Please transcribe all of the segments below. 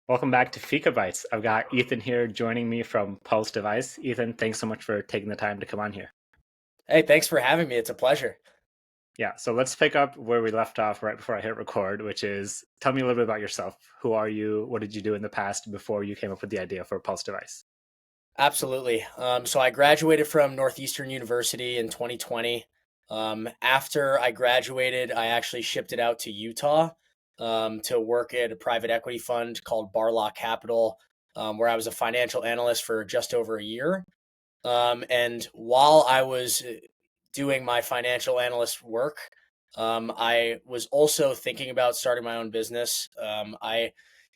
Welcome back to Fika Bytes. I've got Ethan here joining me from Pulse Device. Ethan, thanks so much for taking the time to come on here. Hey, thanks for having me. It's a pleasure. Yeah, so let's pick up where we left off right before I hit record, which is tell me a little bit about yourself. Who are you? What did you do in the past before you came up with the idea for Pulse Device? Absolutely. So I graduated from Northeastern University in 2020. After I graduated, I actually shipped it out to Utah to work at a private equity fund called Barlock Capital, where I was a financial analyst for just over a year. And while I was doing my financial analyst work, I was also thinking about starting my own business.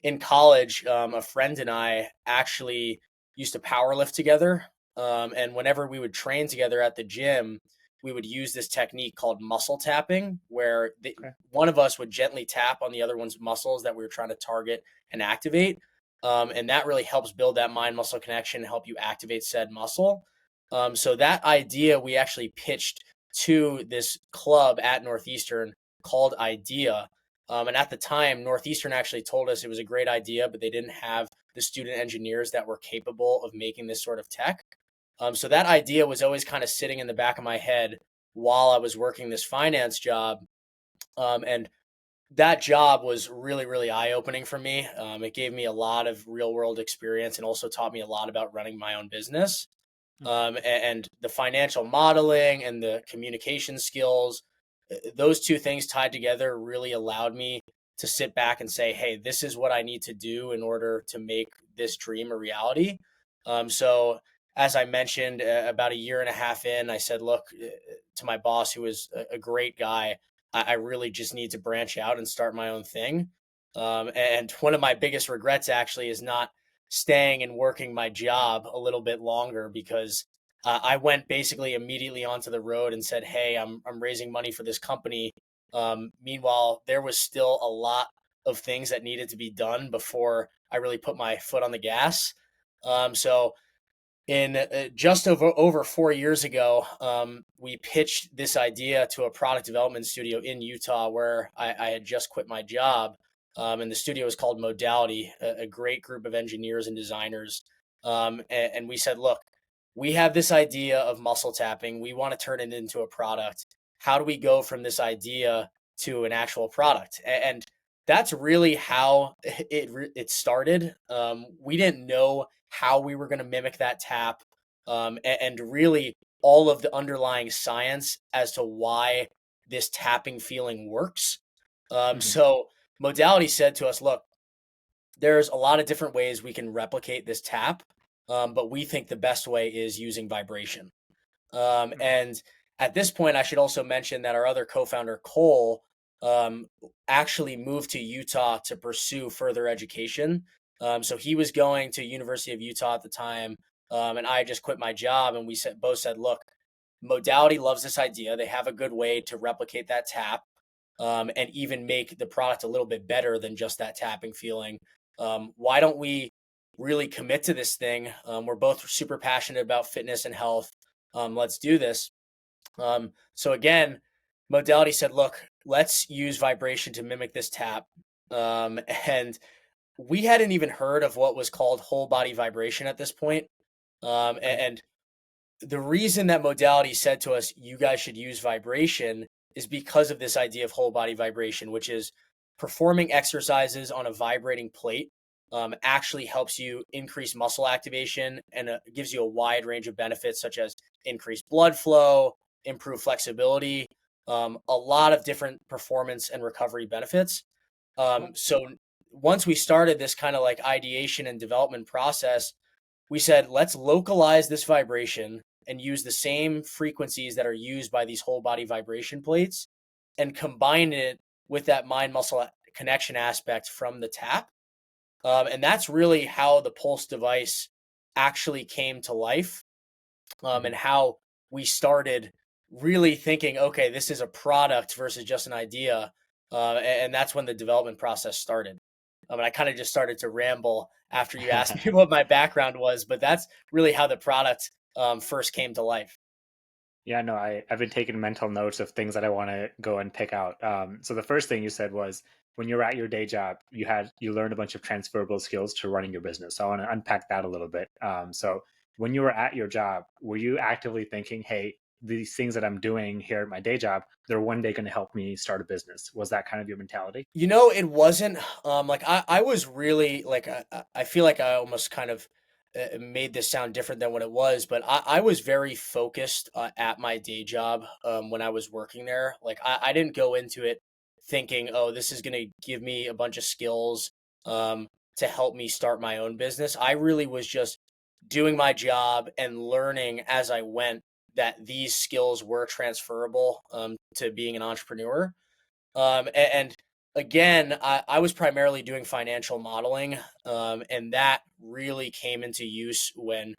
In college, a friend and I actually used to power lift together. And whenever we would train together at the gym, we would use this technique called muscle tapping, where Okay. one of us would gently tap on the other one's muscles that we were trying to target and activate. And that really helps build that mind muscle connection, help you activate said muscle. So that idea we actually pitched to this club at Northeastern called Idea. And at the time, Northeastern actually told us it was a great idea, but they didn't have the student engineers that were capable of making this sort of tech. So that idea was always kind of sitting in the back of my head while I was working this finance job. And that job was really, really eye opening for me. It gave me a lot of real world experience and also taught me a lot about running my own business. And the financial modeling and the communication skills, those two things tied together really allowed me to sit back and say, hey, this is what I need to do in order to make this dream a reality. So, as I mentioned, about a year and a half in, I said, look, to my boss, who was a great guy, I really just need to branch out and start my own thing. And one of my biggest regrets actually is not staying and working my job a little bit longer because I went basically immediately onto the road and said, "Hey, I'm raising money for this company." Meanwhile, there was still a lot of things that needed to be done before I really put my foot on the gas. So in just over 4 years ago, we pitched this idea to a product development studio in Utah where I had just quit my job. And the studio is called Modality, a great group of engineers and designers. And we said, look, we have this idea of muscle tapping. We want to turn it into a product. How do we go from this idea to an actual product? And that's really how it started. We didn't know how we were going to mimic that tap, and really all of the underlying science as to why this tapping feeling works. Hmm. So Modality said to us, look, there's a lot of different ways we can replicate this tap, but we think the best way is using vibration. And at this point, I should also mention that our other co-founder, Cole, um, actually moved to Utah to pursue further education. So he was going to University of Utah at the time, and I just quit my job. And we both said, look, Modality loves this idea. They have a good way to replicate that tap, and even make the product a little bit better than just that tapping feeling. Why don't we really commit to this thing? We're both super passionate about fitness and health. Let's do this. So again, Modality said, look, let's use vibration to mimic this tap. And we hadn't even heard of what was called whole body vibration at this point. Okay. And the reason that Modality said to us, you guys should use vibration is because of this idea of whole body vibration, which is performing exercises on a vibrating plate. Actually helps you increase muscle activation and gives you a wide range of benefits such as increased blood flow, improved flexibility, a lot of different performance and recovery benefits. Cool. So once we started this kind of like ideation and development process, we said, let's localize this vibration and use the same frequencies that are used by these whole body vibration plates and combine it with that mind muscle connection aspect from the tap. And that's really how the Pulse device actually came to life, Hmm. and how we started really thinking, okay, this is a product versus just an idea. And that's when the development process started. And I kind of just started to ramble after you asked me what my background was, but that's really how the product first came to life. Yeah, no, I've been taking mental notes of things that I want to go and pick out. So the first thing you said was when you're at your day job, you learned a bunch of transferable skills to running your business. So I want to unpack that a little bit. So when you were at your job, were you actively thinking, "Hey, these things that I'm doing here at my day job, they're one day going to help me start a business"? Was that kind of your mentality? It wasn't like I was really like I feel like I almost kind of made this sound different than what it was, but I was very focused at my day job when I was working there. Like I didn't go into it thinking, oh, this is going to give me a bunch of skills um, to help me start my own business. I really was just doing my job and learning as I went that these skills were transferable to being an entrepreneur. And again, I was primarily doing financial modeling, and that really came into use when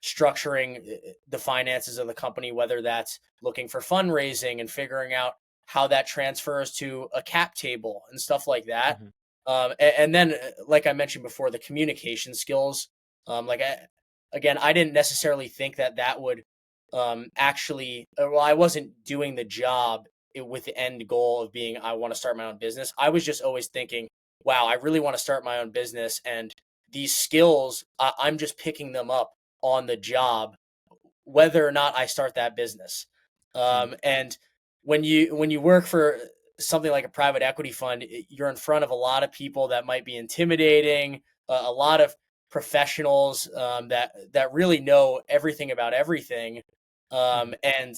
structuring the finances of the company, whether that's looking for fundraising and figuring out how that transfers to a cap table and stuff like that. Hmm. And then, like I mentioned before, the communication skills. Like again, I didn't necessarily think that that would actually. Well, I wasn't doing the job with the end goal of being I want to start my own business. I was just always thinking, wow, I really want to start my own business, and these skills I'm just picking them up on the job, whether or not I start that business. And when you work for something like a private equity fund, you're in front of a lot of people that might be intimidating, a lot of professionals that really know everything about everything, Hmm. and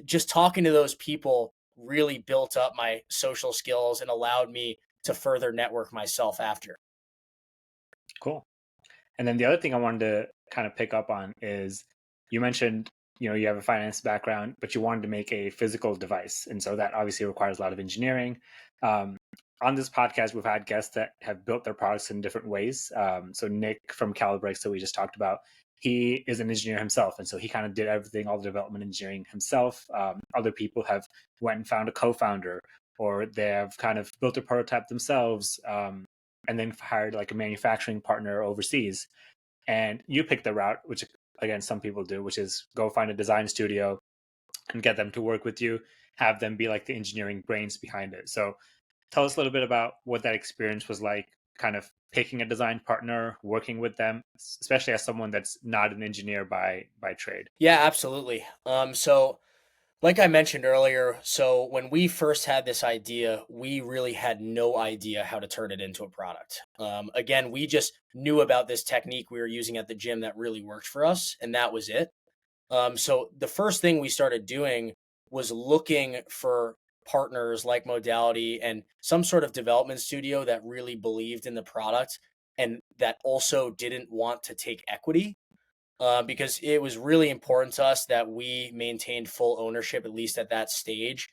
just talking to those people really built up my social skills and allowed me to further network myself after. Cool. And then the other thing I wanted to kind of pick up on is you mentioned, you have a finance background, but you wanted to make a physical device. And so that obviously requires a lot of engineering. Um, on this podcast, we've had guests that have built their products in different ways. So Nick from Calibrix that we just talked about, he is an engineer himself. And so he kind of did everything, all the development engineering himself. Other people have went and found a co-founder, or they have kind of built a prototype themselves. And then hired like a manufacturing partner overseas. And you pick the route, which again some people do, which is go find a design studio and get them to work with you, have them be like the engineering brains behind it. So tell us a little bit about what that experience was like, kind of picking a design partner, working with them, especially as someone that's not an engineer by trade. Yeah, absolutely. So like I mentioned earlier, so when we first had this idea, we really had no idea how to turn it into a product. Again, we just knew about this technique we were using at the gym that really worked for us, and that was it. So the first thing we started doing was looking for partners like Modality and some sort of development studio that really believed in the product and that also didn't want to take equity, because it was really important to us that we maintained full ownership, at least at that stage.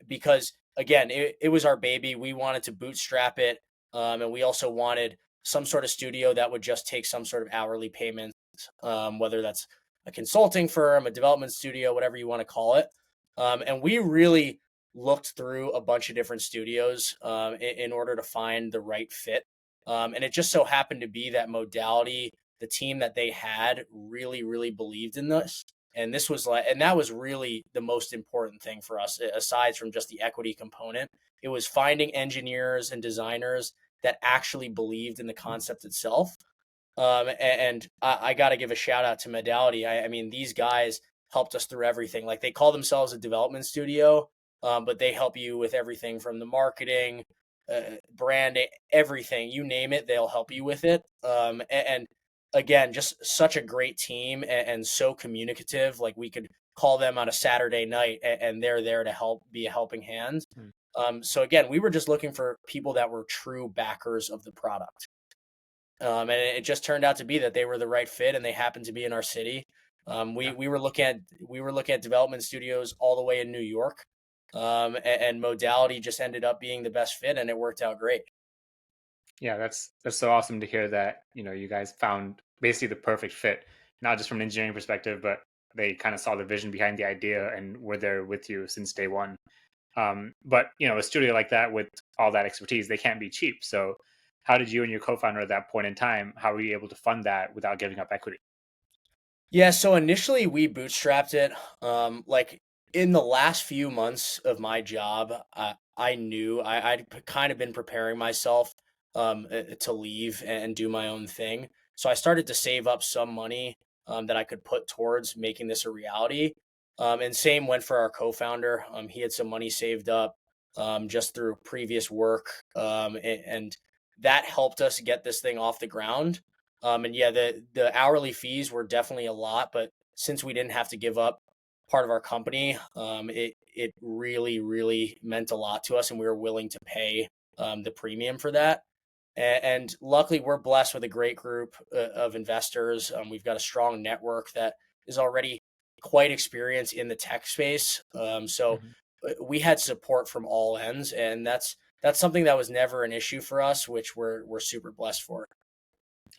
Because again, it was our baby. We wanted to bootstrap it. And we also wanted some sort of studio that would just take some sort of hourly payment, whether that's a consulting firm, a development studio, whatever you want to call it. And we really looked through a bunch of different studios in order to find the right fit. And it just so happened to be that Modality, the team that they had, really, really believed in this. And this was like, and that was really the most important thing for us, aside from just the equity component. It was finding engineers and designers that actually believed in the concept itself. And I got to give a shout out to Modality. I mean, these guys helped us through everything. Like they call themselves a development studio, but they help you with everything from the marketing, branding, everything. You name it, they'll help you with it. And again, just such a great team and so communicative. Like we could call them on a Saturday night, and they're there to help, be a helping hand. Hmm. So again, we were just looking for people that were true backers of the product. And it just turned out to be that they were the right fit, and they happened to be in our city. Yeah. We were looking at development studios all the way in New York, and Modality just ended up being the best fit, and it worked out great. Yeah, that's so awesome to hear that, you guys found basically the perfect fit, not just from an engineering perspective, but they kind of saw the vision behind the idea and were there with you since day one. But a studio like that with all that expertise, they can't be cheap. So how did you and your co-founder at that point in time, how were you able to fund that without giving up equity? Yeah, so initially we bootstrapped it. Like in the last few months of my job, I knew I'd kind of been preparing myself to leave and do my own thing. So I started to save up some money that I could put towards making this a reality. And same went for our co-founder. He had some money saved up just through previous work, and that helped us get this thing off the ground. And yeah, the hourly fees were definitely a lot, but since we didn't have to give up part of our company, it really meant a lot to us, and we were willing to pay the premium for that. And luckily, we're blessed with a great group of investors. We've got a strong network that is already quite experienced in the tech space. So Mhm. we had support from all ends, and that's something that was never an issue for us, which we're super blessed for.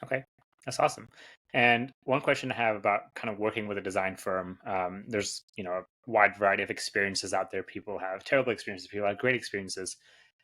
Okay, that's awesome. And one question I have about kind of working with a design firm, there's a wide variety of experiences out there. People have terrible experiences, people have great experiences.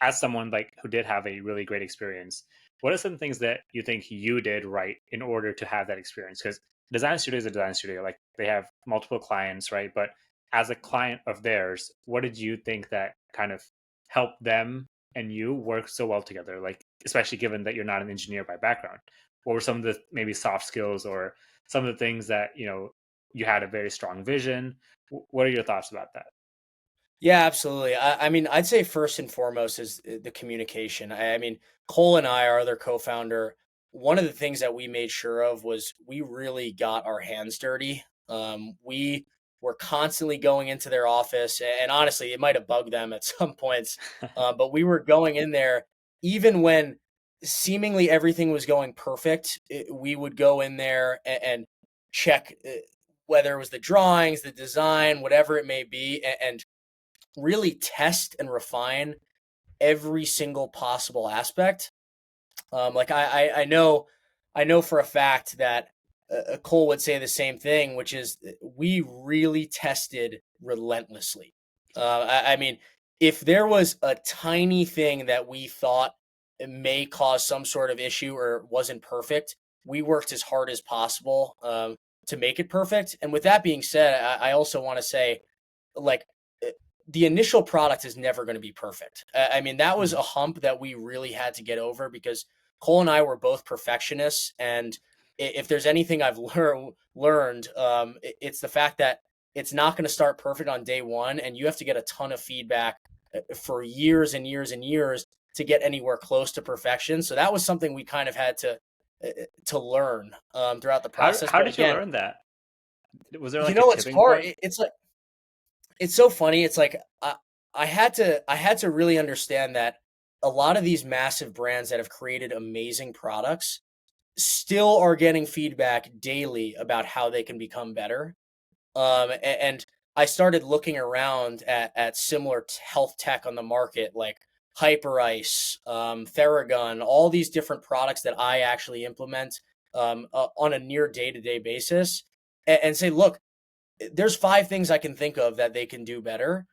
As someone like who did have a really great experience, what are some things that you think you did right in order to have that experience? Because design studio is a design studio, like they have multiple clients, right? But as a client of theirs, what did you think that kind of helped them and you work so well together? Like, especially given that you're not an engineer by background, what were some of the maybe soft skills or some of the things that you had a very strong vision? What are your thoughts about that? Yeah, absolutely. I mean, I'd say first and foremost is the communication. I mean, Cole and I, our other co-founder, one of the things that we made sure of was we really got our hands dirty. We were constantly going into their office, and honestly, it might have bugged them at some points, but we were going in there even when seemingly everything was going perfect. We would go in there and check whether it was the drawings, the design, whatever it may be, and really test and refine every single possible aspect. Like I know for a fact that Cole would say the same thing, which is we really tested relentlessly. I mean, if there was a tiny thing that we thought may cause some sort of issue or wasn't perfect, we worked as hard as possible to make it perfect. And with that being said, I also want to say, like, eh, the initial product is never going to be perfect. I mean, that was Mhm. a hump that we really had to get over because Cole and I were both perfectionists, and if there's anything I've learned, it's the fact that it's not going to start perfect on day one, and you have to get a ton of feedback for years and years and years to get anywhere close to perfection. So that was something we kind of had to learn throughout the how process. how But did you again, learn that? Was there you like a know what's tipping hard? point? It's like it's so funny. It's like I had to really understand that a lot of these massive brands that have created amazing products still are getting feedback daily about how they can become better. And I started looking around at similar health tech on the market, like Hyperice, Theragun, all these different products that I actually implement on a near day to day basis, and say, look, there's five things I can think of that they can do better.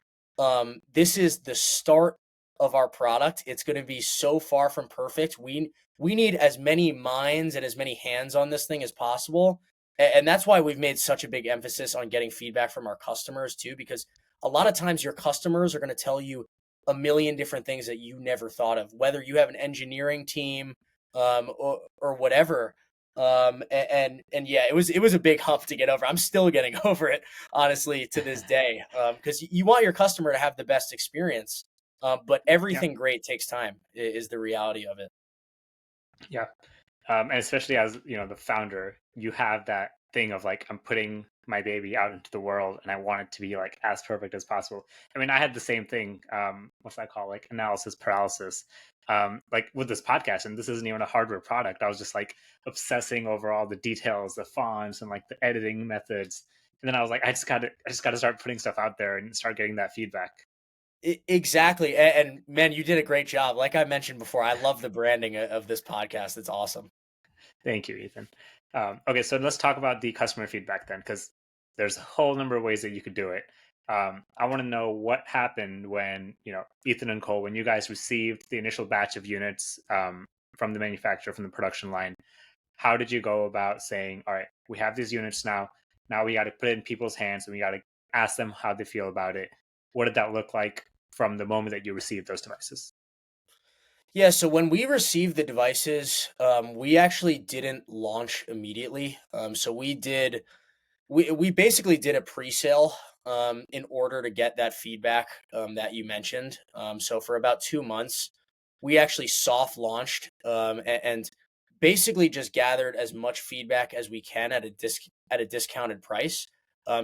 This is the start of our product. It's going to be so far from perfect. We need as many minds and as many hands on this thing as possible. And that's why we've made such a big emphasis on getting feedback from our customers too, because a lot of times your customers are going to tell you a million different things that you never thought of, whether you have an engineering team or whatever. And yeah, it was a big hump to get over. I'm still getting over it, honestly, to this day, because you want your customer to have the best experience. But Yeah, everything great takes time, is the reality of it. yeah. And especially as the founder, you have that thing of like, I'm putting my baby out into the world and I want it to be like as perfect as possible. I mean, I had the same thing. What's that called? Like analysis paralysis. Like with this podcast, and this isn't even a hardware product. I was just like obsessing over all the details, the fonts, and like the editing methods. And then I was like, I just gotta start putting stuff out there and start getting that feedback. Exactly, and man, you did a great job. Like I mentioned before, I love the branding of this podcast. It's awesome. Thank you, Ethan. Okay, so let's talk about the customer feedback then, because there's a whole number of ways that you could do it. I want to know what happened when, Ethan and Cole, when you guys received the initial batch of units from the manufacturer, from the production line. How did you go about saying, all right, we have these units now. Now we got to put it in people's hands and we got to ask them how they feel about it. What did that look like? from the moment that you received those devices? Yeah, so when we received the devices, we actually didn't launch immediately. So we basically did a pre-sale in order to get that feedback that you mentioned. So for about 2 months, we actually soft launched and basically just gathered as much feedback as we can at a discounted price.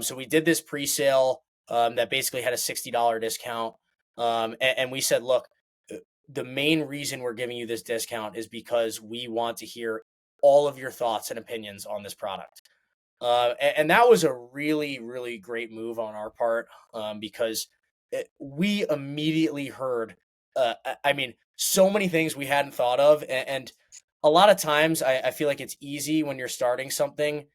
So we did this pre-sale that basically had a $60 discount, and we said, look, uh, the main reason we're giving you this discount is because we want to hear all of your thoughts and opinions on this product. And that was a really, really great move on our part because we immediately heard, I mean, so many things we hadn't thought of. And a lot of times I feel like it's easy when you're starting something,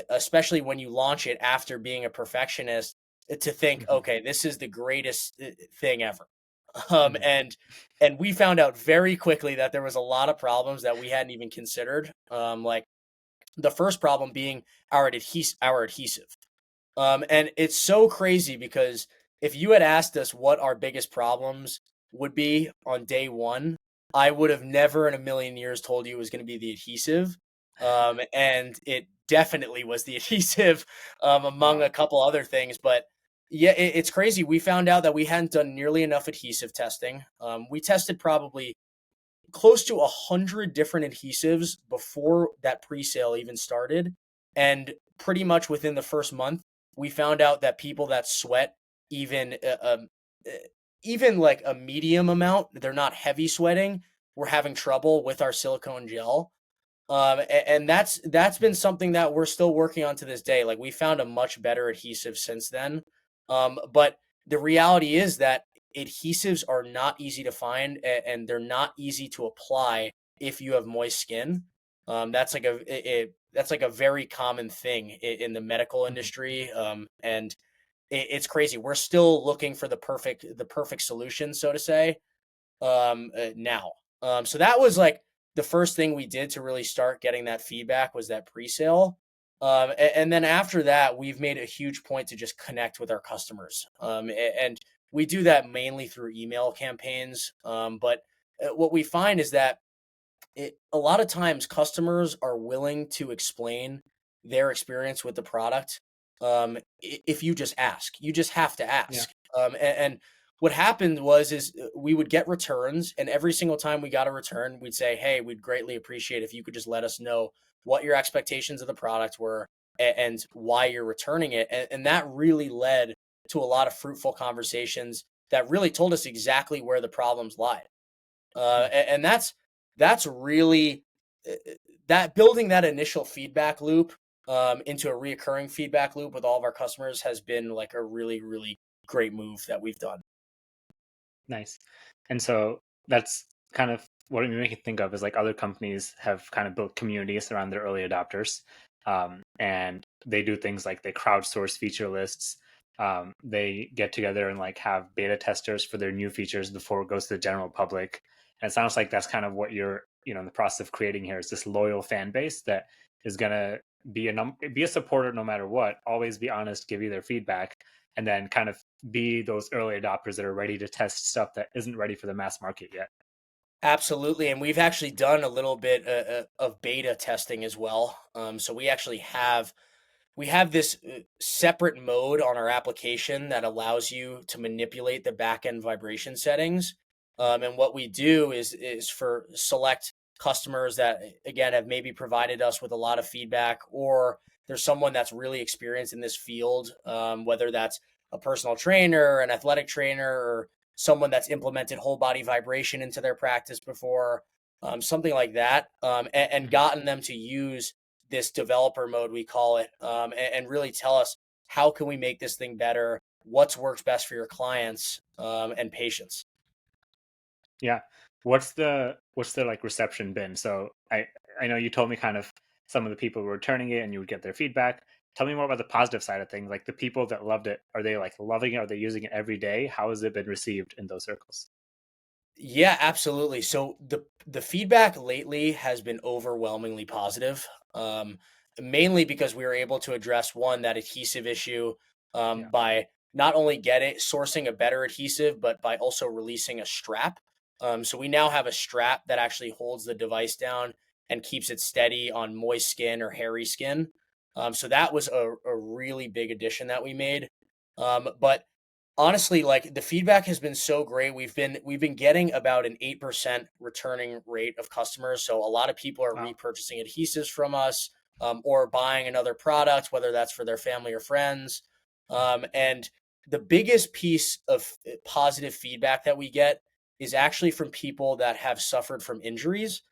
especially when you launch it after being a perfectionist, to think, Hmm. okay, this is the greatest thing ever. Um, Hmm. and and we found out very quickly that there was a lot of problems that we hadn't even considered. Like the first problem being our adhesive. And it's so crazy because if you had asked us what our biggest problems would be on day one, I would have never in a million years told you it was going to be the adhesive. And it definitely was the adhesive, among Wow. a couple other things. But yeah, it's crazy. We found out that we hadn't done nearly enough adhesive testing. We tested probably close to 100 different adhesives before that pre-sale even started, and pretty much within the first month we found out that people that sweat even uh, even like a medium amount, they're not heavy sweating, we're having trouble with our silicone gel. And that's been something that we're still working on to this day. Like we found a much better adhesive since then. But the reality is that adhesives are not easy to find and they're not easy to apply if you have moist skin. That's like that's like a very common thing in the medical Mhm. industry. And it's crazy. We're still looking for the perfect solution, so to say, now. So that was like the first thing we did to really start getting that feedback was that pre-sale. And then after that, we've made a huge point to just connect with our customers. And we do that mainly through email campaigns. But what we find is that a lot of times customers are willing to explain their experience with the product if you just ask. You just have to Yeah. ask. And what happened was is we would get returns, and every single time we got a return, we'd say, "Hey, we'd greatly appreciate if you could just let us know what your expectations of the product were and why you're returning it." And that really led to a lot of fruitful conversations that really told us exactly where the problems lie. Hmm. And that's really that building that initial feedback loop into a reoccurring feedback loop with all of our customers has been like a really, really great move that we've done. Nice. And so that's kind of what you make me think of is like other companies have kind of built communities around their early adopters. And they do things like they crowdsource feature lists. They get together and like have beta testers for their new features before it goes to the general public. And it sounds like that's kind of what you're, in the process of creating here is this loyal fan base that is gonna be a supporter no matter what, always be honest, give you their feedback, and then kind of be those early adopters that are ready to test stuff that isn't ready for the mass market yet. Absolutely, and we've actually done a little bit of beta testing as well. So we have this separate mode on our application that allows you to manipulate the backend vibration settings. And what we do is for select customers that again have maybe provided us with a lot of feedback, or there's someone that's really experienced in this field, whether that's a personal trainer, an athletic trainer, or someone that's implemented whole body vibration into their practice before, something like that, and Mhm. gotten them to use this developer mode, we call it, and really tell us how can we make this thing better, what's works best for your clients and patients. Yeah. What's the like reception been? So I know you told me kind of some of the people were returning it and you would get their feedback. Tell me more about the positive side of things. Like the people that loved it, are they like loving it? Are they using it every day? How has it been received in those circles? Yeah, absolutely. So the feedback lately has been overwhelmingly positive, mainly because we were able to address one that adhesive issue Yeah. by not only sourcing a better adhesive, but by also releasing a strap. So we now have a strap that actually holds the device down and keeps it steady on moist skin or hairy skin. So that was a really big addition that we made. But honestly, like the feedback has been so great. We've been getting about an 8% returning rate of customers. So a lot of people are Wow. repurchasing adhesives from us, or buying another product, whether that's for their family or friends. And the biggest piece of positive feedback that we get is actually from people that have suffered from injuries.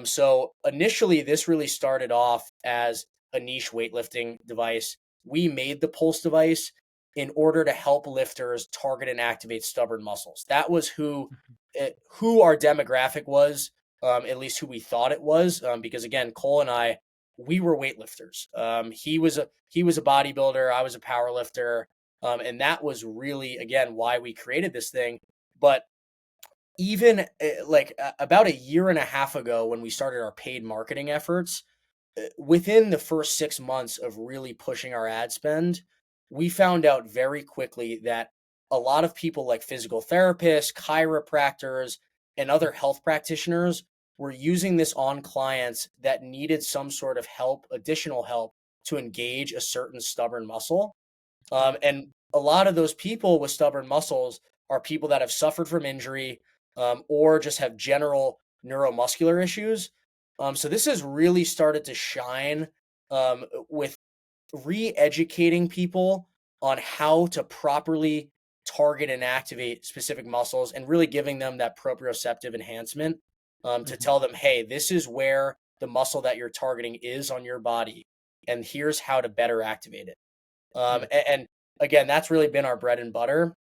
So initially, this really started off as a niche weightlifting device. We made the Pulse device in order to help lifters target and activate stubborn muscles. That was Mhm. who our demographic was, at least who we thought it was. Because again, Cole and I, we were weightlifters. He was a bodybuilder. I was a power lifter, and that was really again why we created this thing. But even about a year and a half ago, when we started our paid marketing efforts, within the first 6 months of really pushing our ad spend, we found out very quickly that a lot of people like physical therapists, chiropractors, and other health practitioners were using this on clients that needed some sort of help, additional help to engage a certain stubborn muscle. Oh, And a lot of those people with stubborn muscles are people that have suffered from injury, or just have general neuromuscular issues. So this has really started to shine, with re-educating people on how to properly target and activate specific muscles, and really giving them that proprioceptive enhancement, to mhm. tell them, hey, this is where the muscle that you're targeting is on your body, and here's how to better activate it. Mm, And again, that's really been our bread and butter.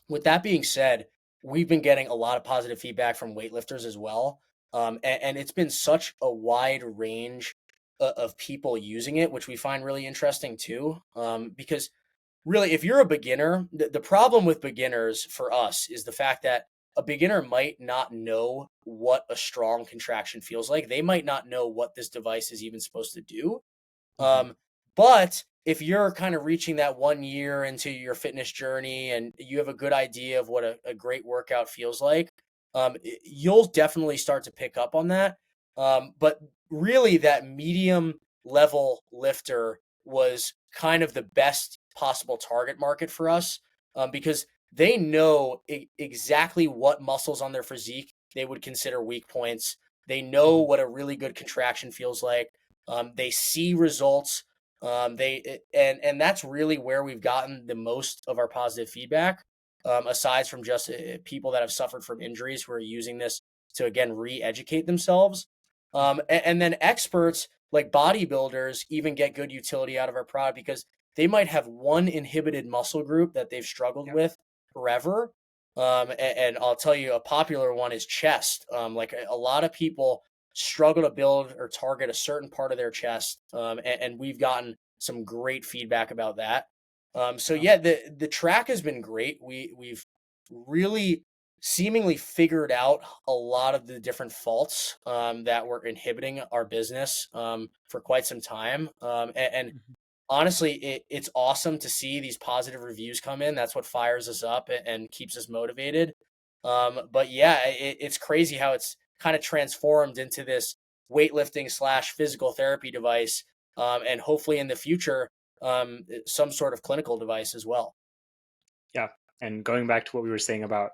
With that being said, we've been getting a lot of positive feedback from weightlifters as well. And it's been such a wide range of people using it, which we find really interesting too. Because really, if you're a beginner, the problem with beginners for us is the fact that a beginner might not know what a strong contraction feels like. They might not know what this device is even supposed to do. mhm. But if you're kind of reaching that 1 year into your fitness journey and you have a good idea of what a great workout feels like, you'll definitely start to pick up on that. But really, that medium level lifter was kind of the best possible target market for us, because they know exactly what muscles on their physique they would consider weak points. They know Mhm. what a really good contraction feels like. They see results. And that's really where we've gotten the most of our positive feedback. Aside from just people that have suffered from injuries who are using this to again re-educate themselves. Mhm. And then experts like bodybuilders even get good utility out of our product, because they might have one inhibited muscle group that they've struggled Yep. with forever. And I'll tell you, a popular one is chest. Like a lot of people struggle to build or target a certain part of their chest. And we've gotten some great feedback about that. So Wow. yeah, the track has been great. We've really seemingly figured out a lot of the different faults, that were inhibiting our business, for quite some time. And Mhm. honestly, it's awesome to see these positive reviews come in. That's what fires us up and keeps us motivated. But yeah, it's crazy how it's kind of transformed into this weightlifting slash physical therapy device, and hopefully in the future, some sort of clinical device as well. Yeah. And going back to what we were saying about,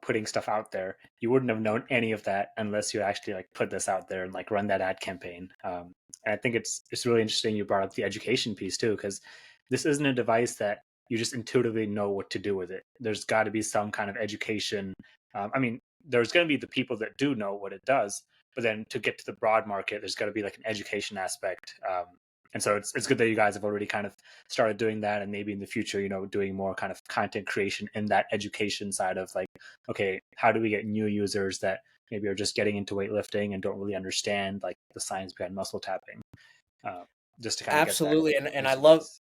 putting stuff out there, you wouldn't have known any of that unless you actually like put this out there and like run that ad campaign. And I think it's really interesting you brought up the education piece too, because this isn't a device that you just intuitively know what to do with it. There's got to be some kind of education. I mean, there's going to be the people that do know what it does, but then to get to the broad market, there's got to be like an education aspect. And so it's good that you guys have already kind of started doing that, and maybe in the future, doing more kind of content creation in that education side of like, okay, how do we get new users that maybe are just getting into weightlifting and don't really understand like the science behind muscle tapping, uh, just to kind of get that Absolutely, and I user love, base.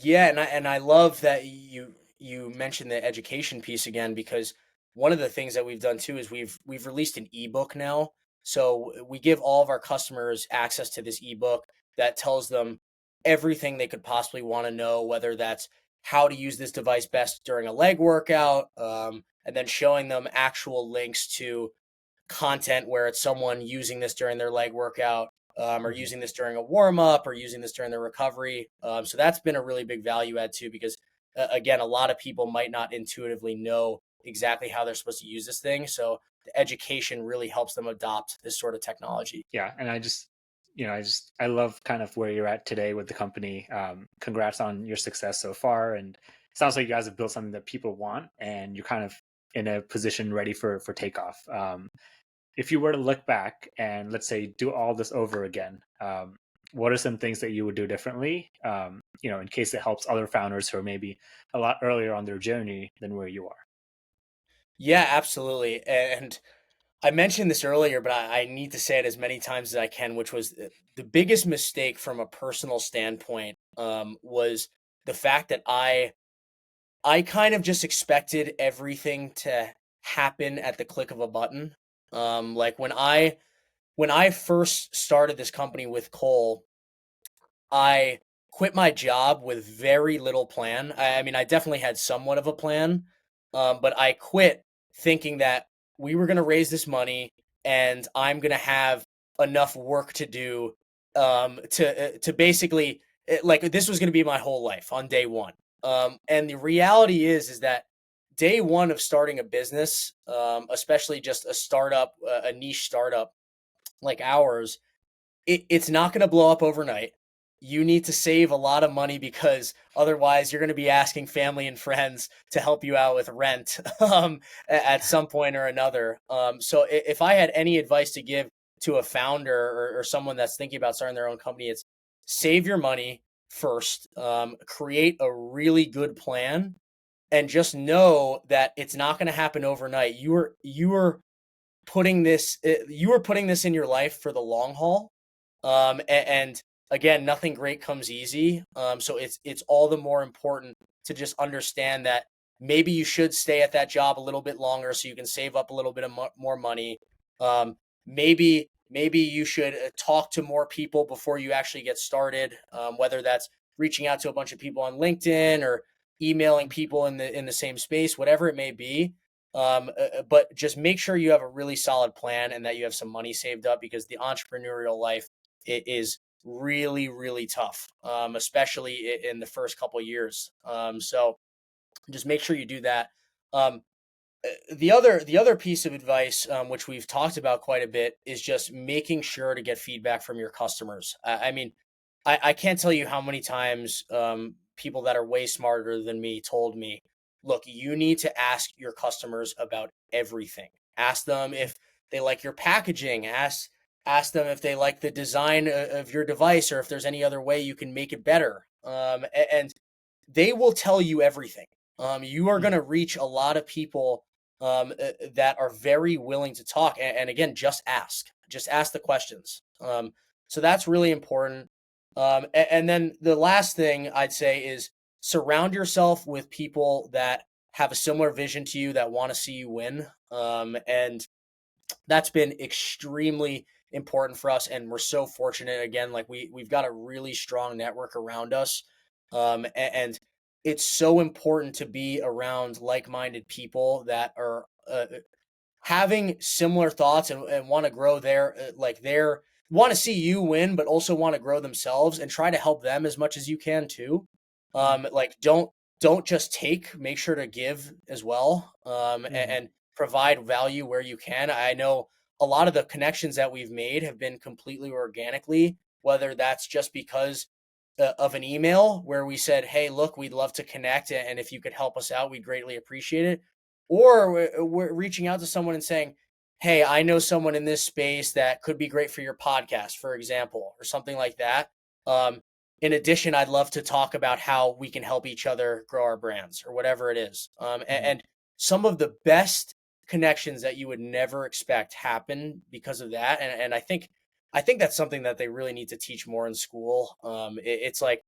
yeah, and I love that you mentioned the education piece again, because one of the things that we've done too is we've released an ebook now. So we give all of our customers access to this ebook that tells them everything they could possibly want to know, whether that's how to use this device best during a leg workout, and then showing them actual links to content where it's someone using this during their leg workout, or Mhm. using this during a warm up, or using this during their recovery. So that's been a really big value add too, because again, a lot of people might not intuitively know exactly how they're supposed to use this thing. So the education really helps them adopt this sort of technology. Yeah, and I love kind of where you're at today with the company. Congrats on your success so far, and it sounds like you guys have built something that people want, and you're kind of in a position ready for takeoff. If you were to look back and let's say do all this over again, what are some things that you would do differently? In case it helps other founders who are maybe a lot earlier on their journey than where you are. Yeah, absolutely. And I mentioned this earlier, but I need to say it as many times as I can, which was the biggest mistake from a personal standpoint, was the fact that I kind of just expected everything to happen at the click of a button. Like when I first started this company with Cole, I quit my job with very little plan. I mean, I definitely had somewhat of a plan, but I quit thinking that we were going to raise this money and I'm going to have enough work to do, to basically like this was going to be my whole life on day one. And the reality is that day one of starting a business, especially just a startup, a niche startup like ours, it's not going to blow up overnight. You need to save a lot of money because otherwise you're going to be asking family and friends to help you out with rent, at some point or another. So if I had any advice to give to a founder, or someone that's thinking about starting their own company, it's save your money first, create a really good plan, and just know that it's not going to happen overnight. You are putting this in your life for the long haul. And again, nothing great comes easy. So it's all the more important to just understand that maybe you should stay at that job a little bit longer so you can save up a little bit of more money. Maybe you should talk to more people before you actually get started. Whether that's reaching out to a bunch of people on LinkedIn or emailing people in the same space, whatever it may be. But just make sure you have a really solid plan and that you have some money saved up, because the entrepreneurial life, it is really, really tough, especially in the first couple of years. So just make sure you do that. Um, the other piece of advice, which we've talked about quite a bit, is just making sure to get feedback from your customers. I mean, I can't tell you how many times, people that are way smarter than me told me, look, you need to ask your customers about everything. Ask them if they like your packaging. Ask them if they like the design of your device, or if there's any other way you can make it better. And they will tell you everything. You are going Mhm. to reach a lot of people, that are very willing to talk. And again, just ask the questions. So that's really important. And then the last thing I'd say is surround yourself with people that have a similar vision to you, that want to see you win. And that's been extremely important for us, and we're so fortunate. Again, like we've got a really strong network around us, and it's so important to be around like-minded people that are, having similar thoughts, and want to grow their want to see you win, but also want to grow themselves and try to help them as much as you can too. Mhm. Like don't just take, make sure to give as well, Mhm. and provide value where you can. I know a lot of the connections that we've made have been completely organically, whether that's just because, of an email where we said, "Hey, look, we'd love to connect, and if you could help us out, we'd greatly appreciate it." Or we're reaching out to someone and saying, "Hey, I know someone in this space that could be great for your podcast," for example, or something like that. In addition, I'd love to talk about how we can help each other grow our brands, or whatever it is. Mhm. And some of the best connections that you would never expect happen because of that. And I think that's something that they really need to teach more in school. It's like,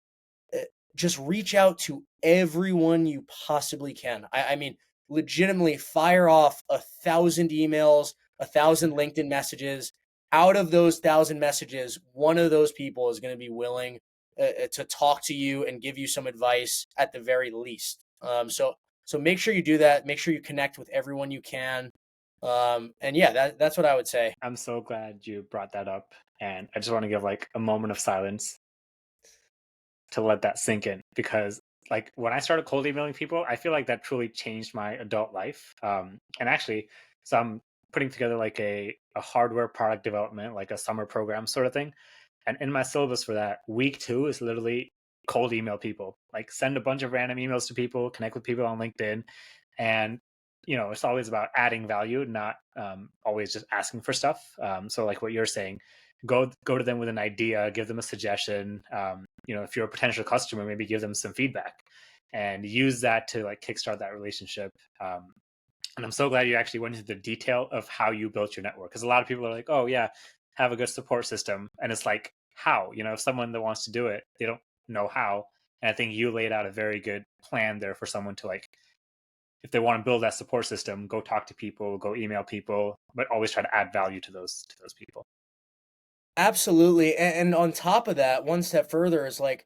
uh, just reach out to everyone you possibly can. I mean, legitimately fire off 1,000 emails, 1,000 Mhm. LinkedIn messages. Out of those 1,000 messages, one of those people is going to be willing to talk to you and give you some advice at the very least. So make sure you do that. Make sure you connect with everyone you can. And yeah, that's what I would say. I'm so glad you brought that up. And I just want to give like a moment of silence to let that sink in, because like when I started cold emailing people, I feel like that truly changed my adult life. And actually, so I'm putting together like a hardware product development, like a summer program sort of thing. And in my syllabus for that, week 2 is literally cold email people, like send a bunch of random emails to people, connect with people on LinkedIn. And, it's always about adding value, not always just asking for stuff. So like what you're saying, go to them with an idea, give them a suggestion. If you're a potential customer, maybe give them some feedback and use that to like kickstart that relationship. And I'm so glad you actually went into the detail of how you built your network, because a lot of people are like, oh yeah, have a good support system, and it's like, how? If someone that wants to do it, they don't know how. And I think you laid out a very good plan there for someone to, like, if they want to build that support system, go talk to people, go email people, but always try to add value to those people. Absolutely. And on top of that, one step further is like,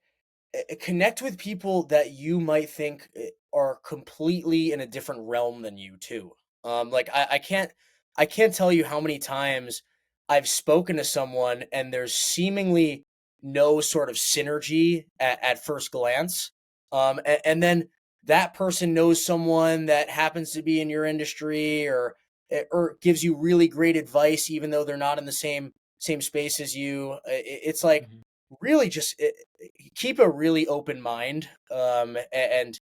connect with people that you might think are completely in a different realm than you too. Like I can't tell you how many times I've spoken to someone and there's seemingly no sort of synergy at first glance. And then that person knows someone that happens to be in your industry, or gives you really great advice even though they're not in the same space as you. It's like Mhm. really just keep a really open mind, and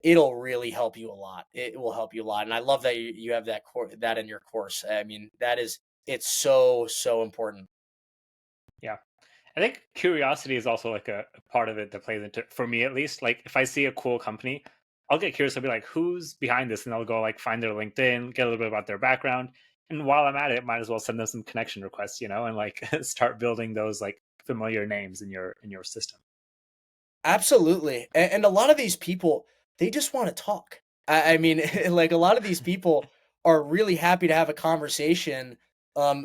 it'll really help you a lot. It will help you a lot, and I love that you have that in your course. I mean, it's so important. Yeah. I think curiosity is also like a part of it that plays into, for me at least. Like if I see a cool company, I'll get curious. I'll be like, who's behind this? And I'll go like find their LinkedIn, get a little bit about their background. And while I'm at it, might as well send them some connection requests, and like start building those like familiar names in your system. Absolutely. And a lot of these people, they just want to talk. I mean, like a lot of these people are really happy to have a conversation,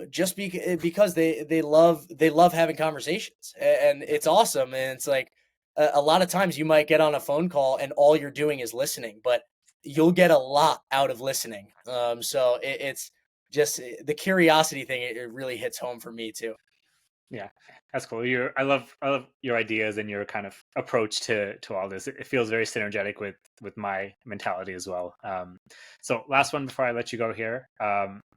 just because they love having conversations, and Yeah. it's awesome. And it's like a lot of times you might get on a phone call and all you're doing is listening, but you'll get a lot out of listening. So it's just the curiosity thing. It really hits home for me too. Yeah, that's cool. I love your ideas and your kind of approach to all this. It feels very synergetic with my mentality as well. So last one before I let you go here.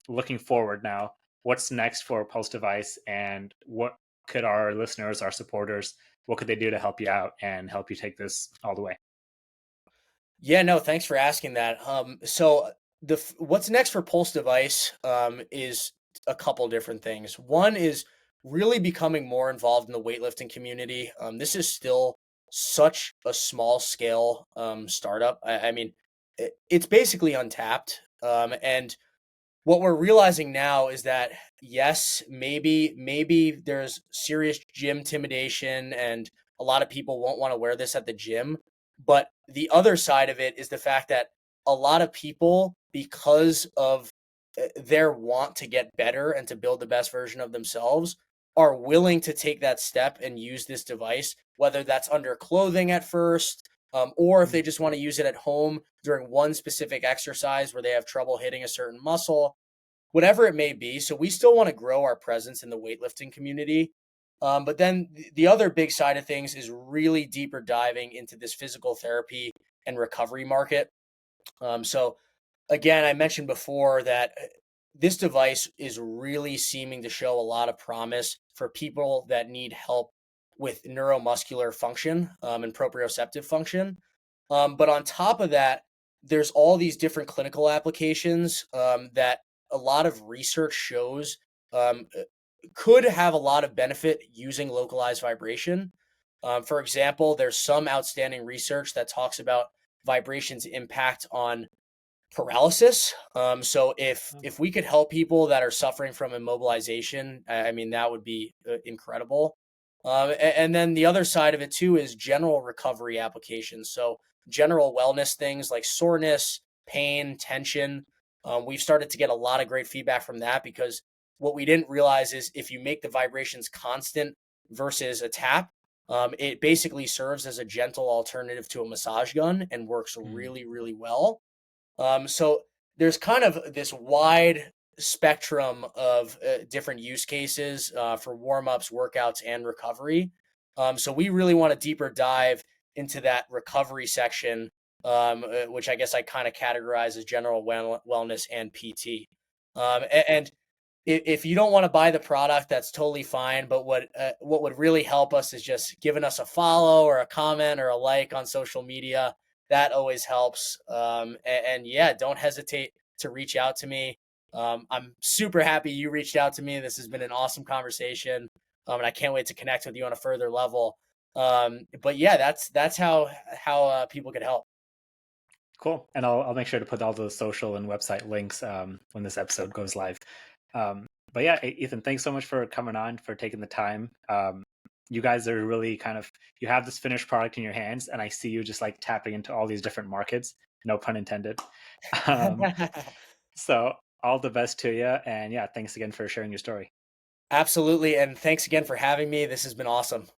Looking forward now, what's next for Pulse Device, and what could our listeners, our supporters, what could they do to help you out and help you take this all the way? Yeah, no, thanks for asking that. So what's next for Pulse Device is a couple different things. One is really becoming more involved in the weightlifting community. This is still such a small scale startup. I mean, it's basically untapped. And what we're realizing now is that yes, maybe there's serious gym intimidation and a lot of people won't want to wear this at the gym, but the other side of it is the fact that a lot of people, because of their want to get better and to build the best version of themselves, are willing to take that step and use this device, whether that's under clothing at first, or if they Mhm. just want to use it at home during one specific exercise where they have trouble hitting a certain muscle, whatever it may be. So we still want to grow our presence in the weightlifting community. But then the other big side of things is really deeper diving into this physical therapy and recovery market. So again, I mentioned before that this device is really seeming to show a lot of promise for people that need help with neuromuscular function, and proprioceptive function. But on top of that, there's all these different clinical applications, that a lot of research shows could have a lot of benefit using localized vibration. For example, there's some outstanding research that talks about vibration's impact on paralysis. So if we could help people that are suffering from immobilization, I mean that would be incredible. And then the other side of it too is general recovery applications. So general wellness things like soreness, pain, tension. We've started to get a lot of great feedback from that, because what we didn't realize is if you make the vibrations constant versus a tap, It basically serves as a gentle alternative to a massage gun and works Mm. really, really well. So there's kind of this wide spectrum of different use cases for warm ups, workouts, and recovery. So we really want to deeper dive into that recovery section, which I guess I kind of categorize as general wellness and PT. And if you don't want to buy the product, that's totally fine. But what would really help us is just giving us a follow or a comment or a like on social media. That always helps. And yeah, don't hesitate to reach out to me. I'm super happy you reached out to me. This has been an awesome conversation, and I can't wait to connect with you on a further level. But yeah, that's how people could help. Cool. And I'll make sure to put all the social and website links when this episode goes live. But yeah, Ethan, thanks so much for coming on, for taking the time. You guys are really kind of, you have this finished product in your hands, and I see you just like tapping into all these different markets, no pun intended. Um, so all the best to you. And yeah, thanks again for sharing your story. Absolutely, and thanks again for having me. This has been awesome.